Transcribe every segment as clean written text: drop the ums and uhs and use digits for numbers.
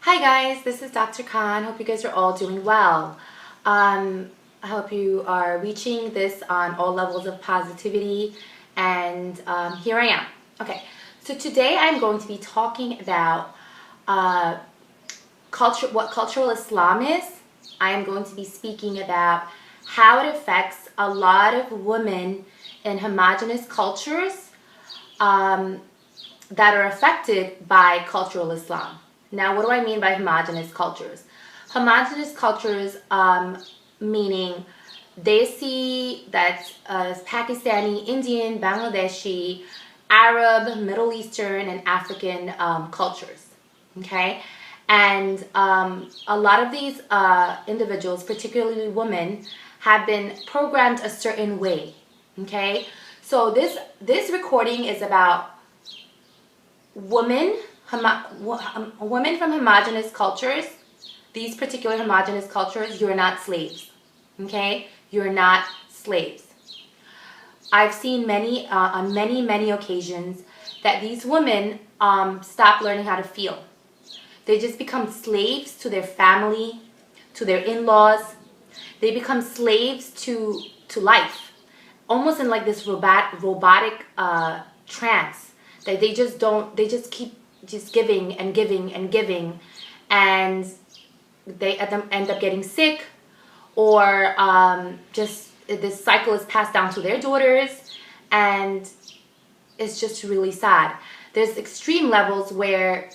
Hi guys, this is Dr. Khan. Hope you guys are all doing well. I hope you are reaching this on all levels of positivity, and here I am. Okay, so today I'm going to be talking about what cultural Islam is. I am going to be speaking about how it affects a lot of women in homogenous cultures that are affected by cultural Islam. Now, what do I mean by homogenous cultures? Homogenous cultures meaning they see that Pakistani, Indian, Bangladeshi, Arab, Middle Eastern, and African cultures. Okay? And a lot of these individuals, particularly women, have been programmed a certain way. Okay? So this recording is about women from homogenous cultures. These particular homogenous cultures, you're not slaves. Okay? You're not slaves. I've seen on many occasions that these women stop learning how to feel. They just become slaves to their family, to their in-laws. They become slaves to life, almost in like this robotic trance. That they just keep just giving and giving and giving, and they end up getting sick, or just this cycle is passed down to their daughters, and it's just really sad. There's extreme levels where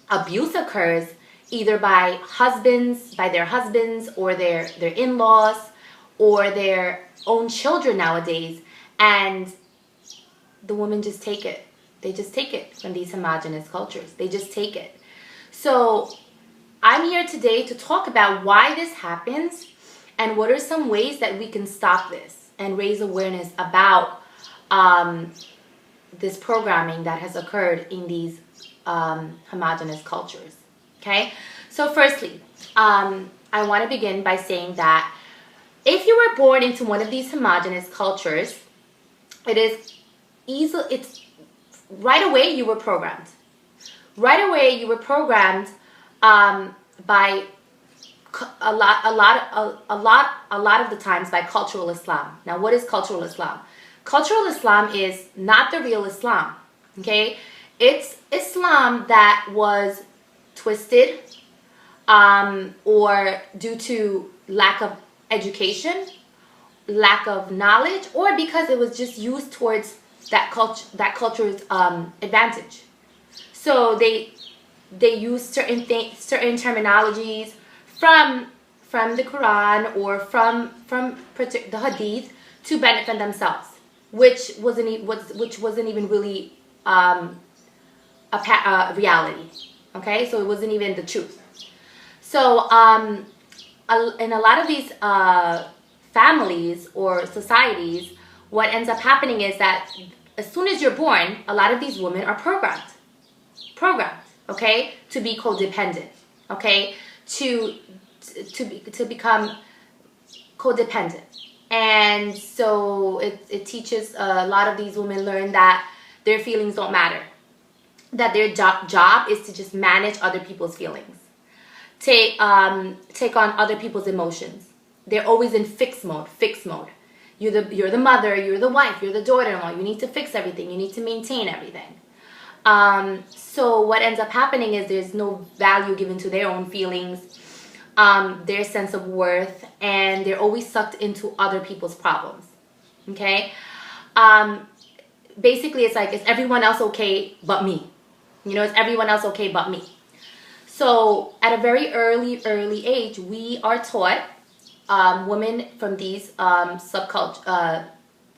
abuse occurs either by their husbands or their in-laws or their own children nowadays, and the women just take it. They just take it from these homogenous cultures. They just take it. So I'm here today to talk about why this happens and what are some ways that we can stop this and raise awareness about this programming that has occurred in these homogenous cultures. Okay? So firstly, I want to begin by saying that if you were born into one of these homogenous cultures, it's right away you were programmed. Right away you were programmed by a lot of the times by cultural Islam. Now, what is cultural Islam? Cultural Islam is not the real Islam. Okay, it's Islam that was twisted, or due to lack of education, lack of knowledge, or because it was just used towards that culture's advantage. So they use certain terminologies from the Quran or from the Hadith to benefit themselves, which wasn't even really a reality. Okay, so it wasn't even the truth. So in a lot of these families or societies, what ends up happening is that as soon as you're born, a lot of these women are programmed, okay, to be codependent, okay, to become codependent. And so it teaches a lot of these women learn that their feelings don't matter, that their job is to just manage other people's feelings, take on other people's emotions. They're always in fix mode. You're the mother, you're the wife, you're the daughter-in-law. You need to fix everything. You need to maintain everything. So what ends up happening is there's no value given to their own feelings, their sense of worth, and they're always sucked into other people's problems. Okay? Basically, it's like, is everyone else okay but me? You know, is everyone else okay but me? So at a very early age, we are taught, women from these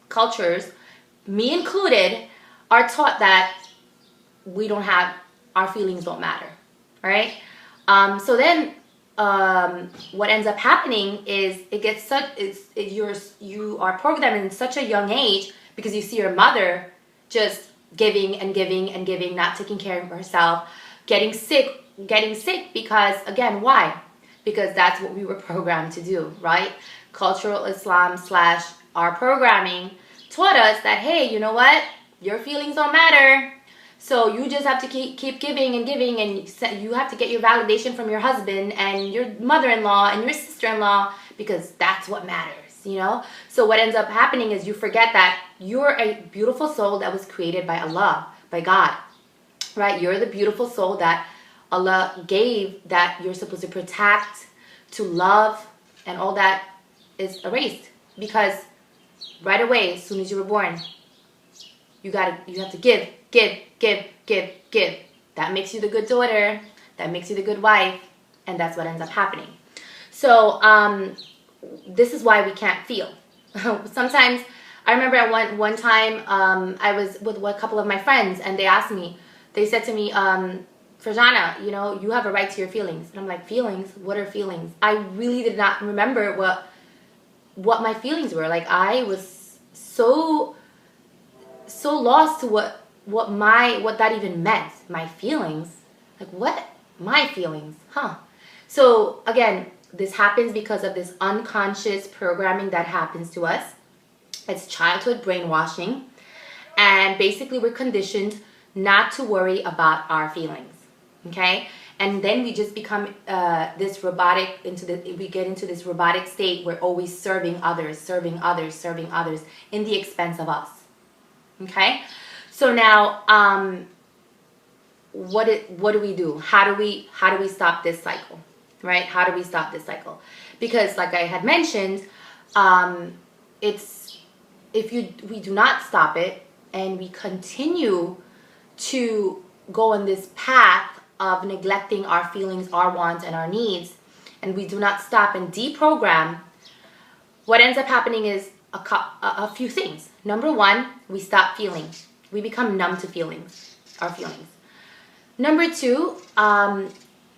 cultures, me included, are taught that our feelings don't matter, right? So then what ends up happening is you are programmed in such a young age because you see your mother just giving and giving and giving, not taking care of herself, getting sick because, again, why? Because that's what we were programmed to do, right? Cultural Islam / our programming taught us that, hey, you know what? Your feelings don't matter. So you just have to keep giving and giving, and you have to get your validation from your husband and your mother-in-law and your sister-in-law, because that's what matters, you know? So what ends up happening is you forget that you're a beautiful soul that was created by Allah, by God, right? You're the beautiful soul that Allah gave, that you're supposed to protect, to love, and all that is erased. Because right away, as soon as you were born, you have to give. That makes you the good daughter. That makes you the good wife. And that's what ends up happening. So this is why we can't feel. Sometimes, I remember at one time, I was with a couple of my friends, and they said to me, Farjana, you know, you have a right to your feelings. And I'm like, feelings? What are feelings? I really did not remember what my feelings were. Like, I was so lost to what that even meant. My feelings? Like, what? My feelings? Huh? So again, this happens because of this unconscious programming that happens to us. It's childhood brainwashing, and basically we're conditioned not to worry about our feelings. Okay? And then we just become we get into this robotic state. We're always serving others in the expense of us. Okay? So now, what do we do? How do we stop this cycle? Right? How do we stop this cycle? Because like I had mentioned, we do not stop it, and we continue to go on this path of neglecting our feelings, our wants, and our needs, and we do not stop and deprogram, what ends up happening is a few things. Number one, we stop feeling. We become numb to our feelings. Number two,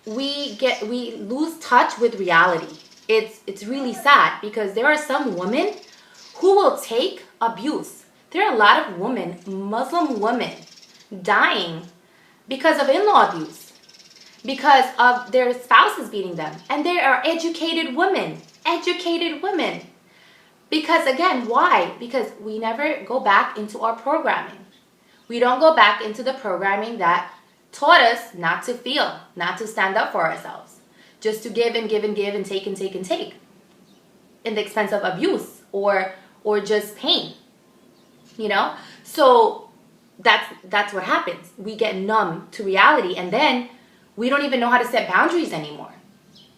we lose touch with reality. It's really sad, because there are some women who will take abuse. There are a lot of women, Muslim women, dying because of in-law abuse, because of their spouses beating them. And there are educated women. Because again, why? Because we never go back into our programming. We don't go back into the programming that taught us not to feel, not to stand up for ourselves, just to give and give and give and take and take and take, in the expense of abuse or just pain, you know? So that's what happens. We get numb to reality, and then we don't even know how to set boundaries anymore.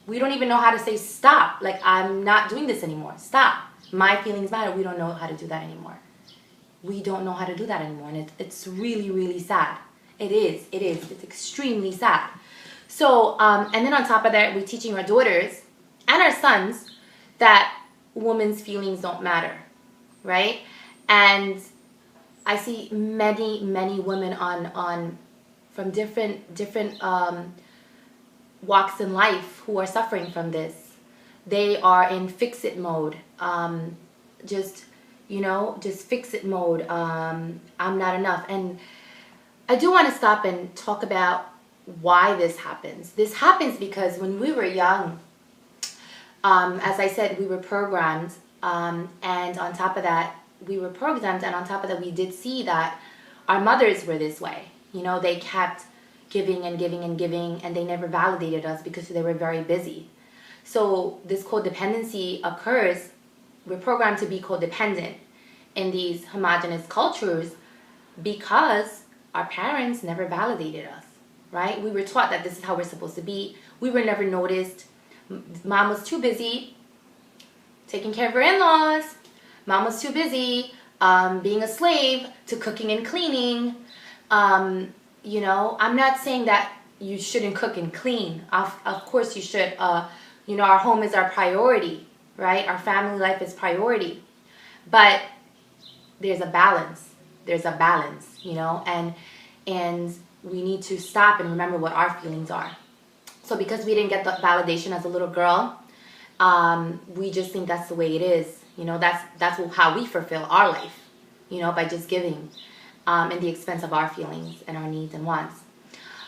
We don't even know how to say stop. Like, I'm not doing this anymore. Stop. My feelings matter. We don't know how to do that anymore. We don't know how to do that anymore. And it's really, really sad. It is. It's extremely sad. So, and then on top of that, we're teaching our daughters and our sons that women's feelings don't matter, right? And I see many, many women from different walks in life who are suffering from this. They are in fix-it mode. Just fix-it mode. I'm not enough. And I do want to stop and talk about why this happens. This happens because when we were young, as I said, we were programmed. And on top of that, we did see that our mothers were this way. You know, they kept giving and giving and giving, and they never validated us because they were very busy. So this codependency occurs. We're programmed to be codependent in these homogenous cultures because our parents never validated us, right? We were taught that this is how we're supposed to be. We were never noticed. Mom was too busy taking care of her in-laws. Mom was too busy being a slave to cooking and cleaning. You know, I'm not saying that you shouldn't cook and clean. Of course you should. You know, our home is our priority, right? Our family life is priority. But there's a balance. You know, and we need to stop and remember what our feelings are. So because we didn't get the validation as a little girl, we just think that's the way it is. You know, that's how we fulfill our life, you know, by just giving at the expense of our feelings and our needs and wants.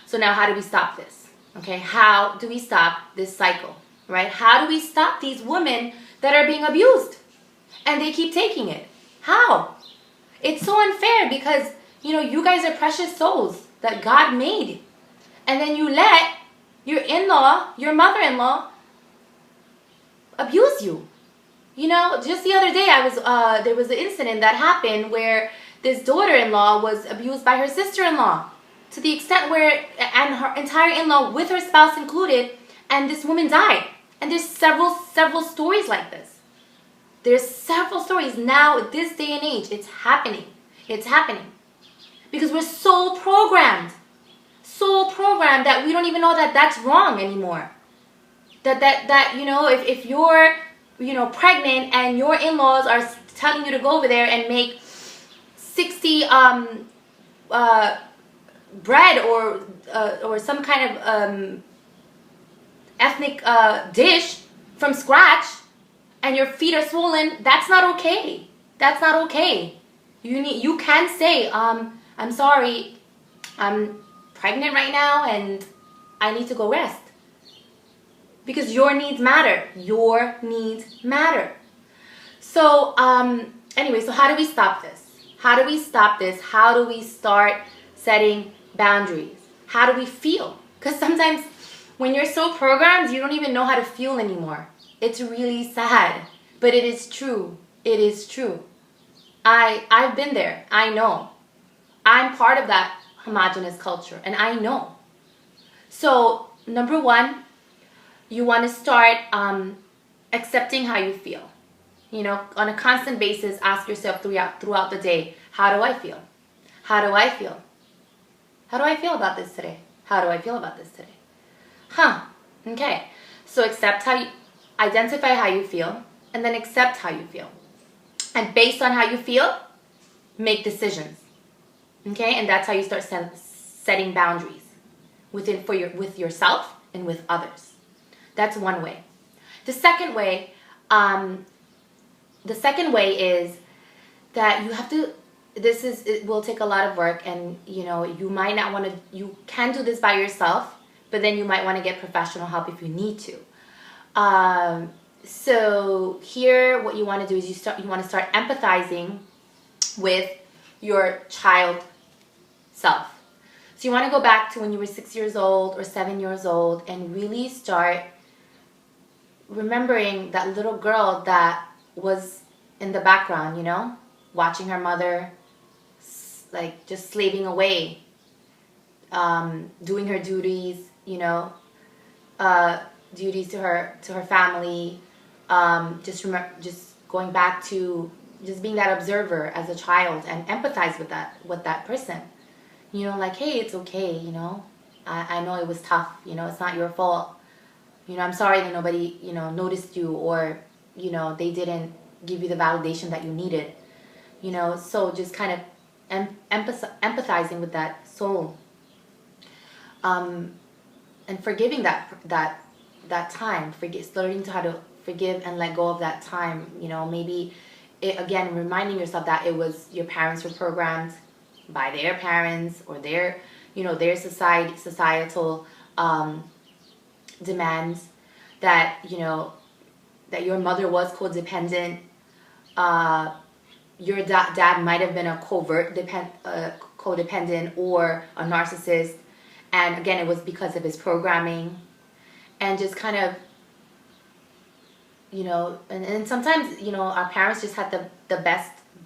So now how do we stop this? Okay, how do we stop this cycle, right? How do we stop these women that are being abused and they keep taking it? How? It's so unfair because, you know, you guys are precious souls. that God made. And then you let your in-law, your mother-in-law, abuse you. You know, just the other day there was an incident that happened where this daughter-in-law was abused by her sister-in-law to the extent where, and her entire in-law with her spouse included, and this woman died. And there's several stories like this. There's several stories now at this day and age. It's happening. It's happening. Because we're so programmed that we don't even know that that's wrong anymore. That you know, if you're, you know, pregnant and your in-laws are telling you to go over there and make 60 bread or some kind of ethnic dish from scratch, and your feet are swollen, that's not okay. That's not okay. You can say, I'm sorry, I'm pregnant right now and I need to go rest. Because your needs matter. Your needs matter. So, anyway, so how do we stop this? How do we stop this? How do we start setting boundaries? How do we feel? Because sometimes when you're so programmed, you don't even know how to feel anymore. It's really sad, but it is true. It is true. I've been there. I know. I'm part of that homogenous culture, and I know. So, number one, you want to start accepting how you feel. You know, on a constant basis, ask yourself throughout the day, how do I feel? How do I feel? How do I feel about this today? How do I feel about this today? Okay. So identify how you feel, and then accept how you feel. And based on how you feel, make decisions. Okay? And that's how you start setting boundaries with yourself and with others. That's one way. The second way is that you have to, it will take a lot of work, and you know, you might not want to, you can do this by yourself, but then you might want to get professional help if you need to. So here, what you want to do is you want to start empathizing with your child self. So you want to go back to when you were 6 years old or 7 years old and really start remembering that little girl that was in the background, you know, watching her mother, like just slaving away, doing her duties, you know, duties to her family, just going back to just being that observer as a child and empathize with that person, you know, like, hey, it's okay, you know, I know it was tough, you know, it's not your fault, you know, I'm sorry that nobody, you know, noticed you, or, you know, they didn't give you the validation that you needed, you know. So just kind of empathizing with that soul, and forgiving that time, learning how to forgive and let go of that time, you know. Maybe again, reminding yourself that it was your parents were programmed by their parents, or their, you know, their societal demands, that, you know, that your mother was codependent, your dad might have been a covert codependent or a narcissist, and again, it was because of his programming. And just kind of, you know, and sometimes, you know, our parents just had the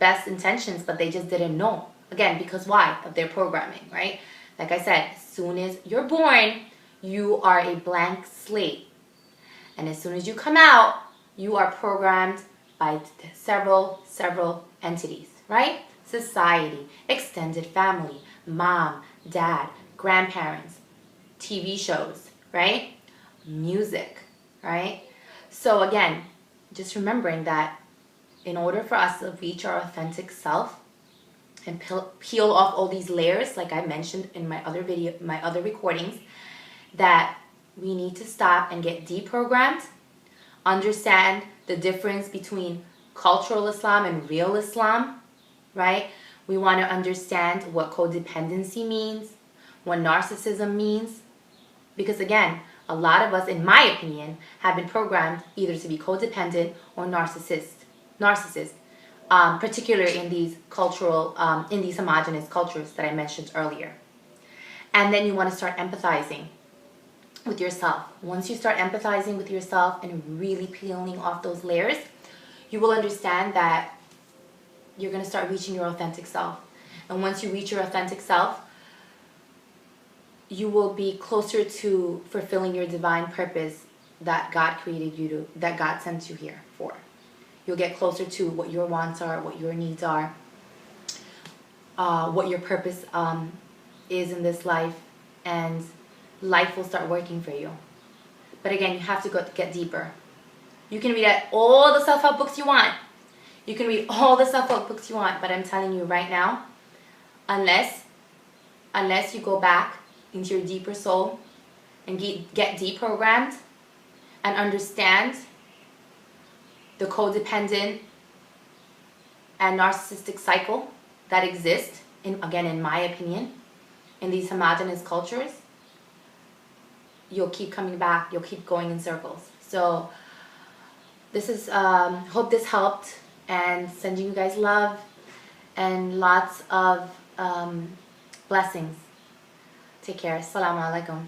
best intentions, but they just didn't know. Again, because why? Of their programming, right? Like I said, as soon as you're born, you are a blank slate. And as soon as you come out, you are programmed by several entities, right? Society, extended family, mom, dad, grandparents, TV shows, right? Music, right? So again, just remembering that in order for us to reach our authentic self and peel off all these layers, like I mentioned in my other recordings, that we need to stop and get deprogrammed, understand the difference between cultural Islam and real Islam, right? We want to understand what codependency means, what narcissism means, because again, a lot of us, in my opinion, have been programmed either to be codependent or narcissist, particularly in these homogenous cultures that I mentioned earlier. And then you want to start empathizing with yourself. Once you start empathizing with yourself and really peeling off those layers, you will understand that you're going to start reaching your authentic self. And once you reach your authentic self, you will be closer to fulfilling your divine purpose that God created you to, that God sent you here for. You'll get closer to what your wants are, what your needs are, what your purpose is in this life, and life will start working for you. But again, you have to get deeper. You can read all the self-help books you want. You can read all the self-help books you want, but I'm telling you right now, unless you go back into your deeper soul and get deprogrammed and understand the codependent and narcissistic cycle that exists, in my opinion, in these homogenous cultures, you'll keep coming back, you'll keep going in circles. So this is, hope this helped, and sending you guys love and lots of blessings. Take care. Assalamu alaikum.